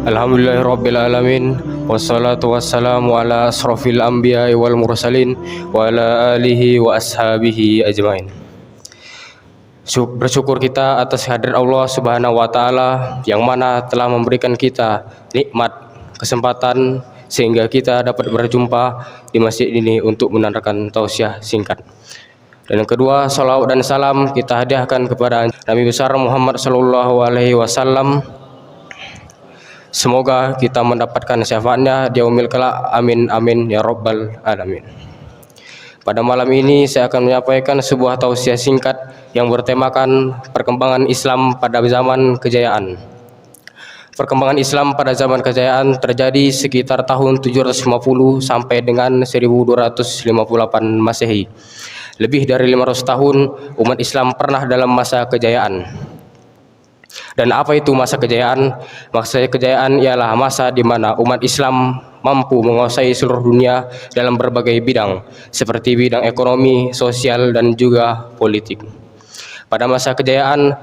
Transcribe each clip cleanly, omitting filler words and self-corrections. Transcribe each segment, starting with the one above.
Alhamdulillahirrabbilalamin. Wassalatu wassalamu ala asrafil anbiya wal mursalin wa ala alihi wa ashabihi ajmain. Bersyukur kita atas kehadirat Allah Subhanahu wa taala yang mana telah memberikan kita nikmat kesempatan sehingga kita dapat berjumpa di masjid ini untuk menandakan tausiah singkat. Dan yang kedua, salawat dan salam kita hadiahkan kepada Nabi besar Muhammad sallallahu alaihi wasallam. Semoga kita mendapatkan syafaatnya di yaumil kelak. Amin amin ya rabbal alamin. Pada malam ini saya akan menyampaikan sebuah tausiah singkat yang bertemakan perkembangan Islam pada zaman kejayaan. Perkembangan Islam pada zaman kejayaan terjadi sekitar tahun 750 sampai dengan 1258 Masehi. Lebih dari 500 tahun umat Islam pernah dalam masa kejayaan. Dan apa itu masa kejayaan? Masa kejayaan ialah masa di mana umat Islam mampu menguasai seluruh dunia dalam berbagai bidang, seperti bidang ekonomi, sosial, dan juga politik. Pada masa kejayaan,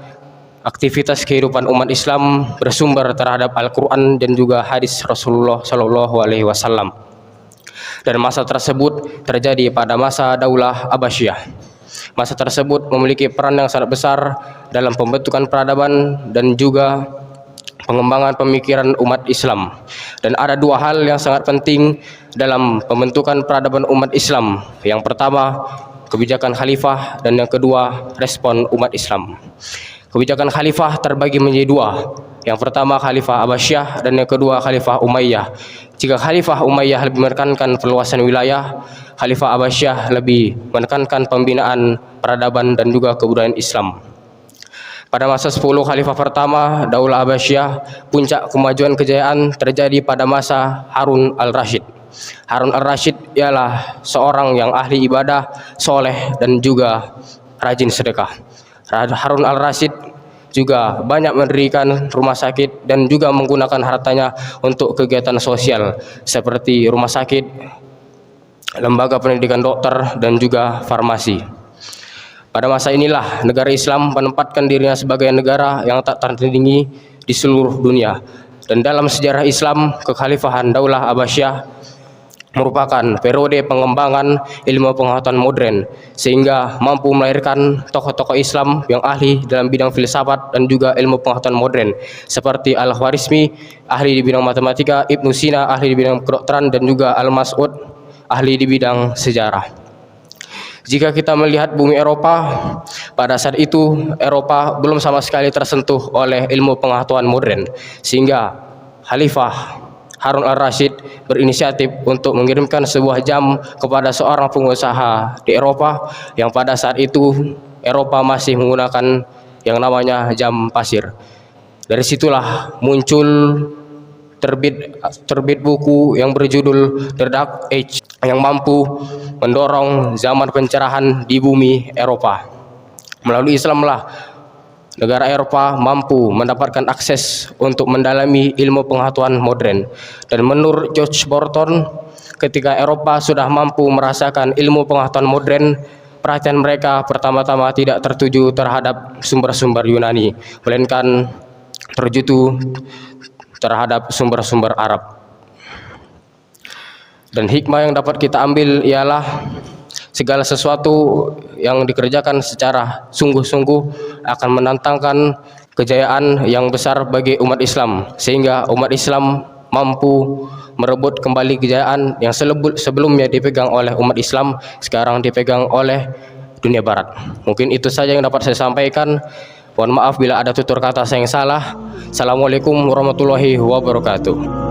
aktivitas kehidupan umat Islam bersumber terhadap Al-Quran dan juga hadis Rasulullah Shallallahu Alaihi Wasallam. Dan masa tersebut terjadi pada masa Daulah Abbasiyah. Masa tersebut memiliki peran yang sangat besar dalam pembentukan peradaban dan juga pengembangan pemikiran umat Islam. Dan ada dua hal yang sangat penting dalam pembentukan peradaban umat Islam. Yang pertama, kebijakan khalifah, dan yang kedua, respon umat Islam. Kebijakan khalifah terbagi menjadi dua. Yang pertama Khalifah Abbasiyah dan yang kedua Khalifah Umayyah. Jika Khalifah Umayyah lebih menekankan perluasan wilayah, Khalifah Abbasiyah lebih menekankan pembinaan peradaban dan juga kebudayaan Islam. Pada masa 10 Khalifah pertama Daulah Abbasiyah, puncak kemajuan kejayaan terjadi pada masa Harun al-Rasyid. Harun al-Rasyid ialah seorang yang ahli ibadah, soleh, dan juga rajin sedekah. Harun al-Rasyid juga banyak mendirikan rumah sakit dan juga menggunakan hartanya untuk kegiatan sosial seperti rumah sakit, lembaga pendidikan dokter, dan juga farmasi. Pada masa inilah negara Islam menempatkan dirinya sebagai negara yang tak tertandingi di seluruh dunia. Dan dalam sejarah Islam, kekhalifahan Daulah Abbasiyah merupakan periode pengembangan ilmu pengetahuan modern sehingga mampu melahirkan tokoh-tokoh Islam yang ahli dalam bidang filsafat dan juga ilmu pengetahuan modern seperti Al-Khwarizmi, ahli di bidang matematika, Ibnu Sina, ahli di bidang kedokteran, dan juga Al-Mas'ud, ahli di bidang sejarah. Jika kita melihat bumi Eropa, pada saat itu Eropa belum sama sekali tersentuh oleh ilmu pengetahuan modern, sehingga Khalifah Harun al-Rasyid berinisiatif untuk mengirimkan sebuah jam kepada seorang pengusaha di Eropa yang pada saat itu Eropa masih menggunakan yang namanya jam pasir. Dari situlah muncul terbit buku yang berjudul The Dark Age yang mampu mendorong zaman pencerahan di bumi Eropa. Melalui Islamlah negara Eropa mampu mendapatkan akses untuk mendalami ilmu pengetahuan modern. Dan menurut George Burton, ketika Eropa sudah mampu merasakan ilmu pengetahuan modern, perhatian mereka pertama-tama tidak tertuju terhadap sumber-sumber Yunani, melainkan tertuju terhadap sumber-sumber Arab. Dan hikmah yang dapat kita ambil ialah segala sesuatu yang dikerjakan secara sungguh-sungguh akan menantangkan kejayaan yang besar bagi umat Islam, sehingga umat Islam mampu merebut kembali kejayaan yang sebelumnya dipegang oleh umat Islam, sekarang dipegang oleh dunia barat. Mungkin itu saja yang dapat saya sampaikan. Mohon maaf bila ada tutur kata saya yang salah. Assalamualaikum warahmatullahi wabarakatuh.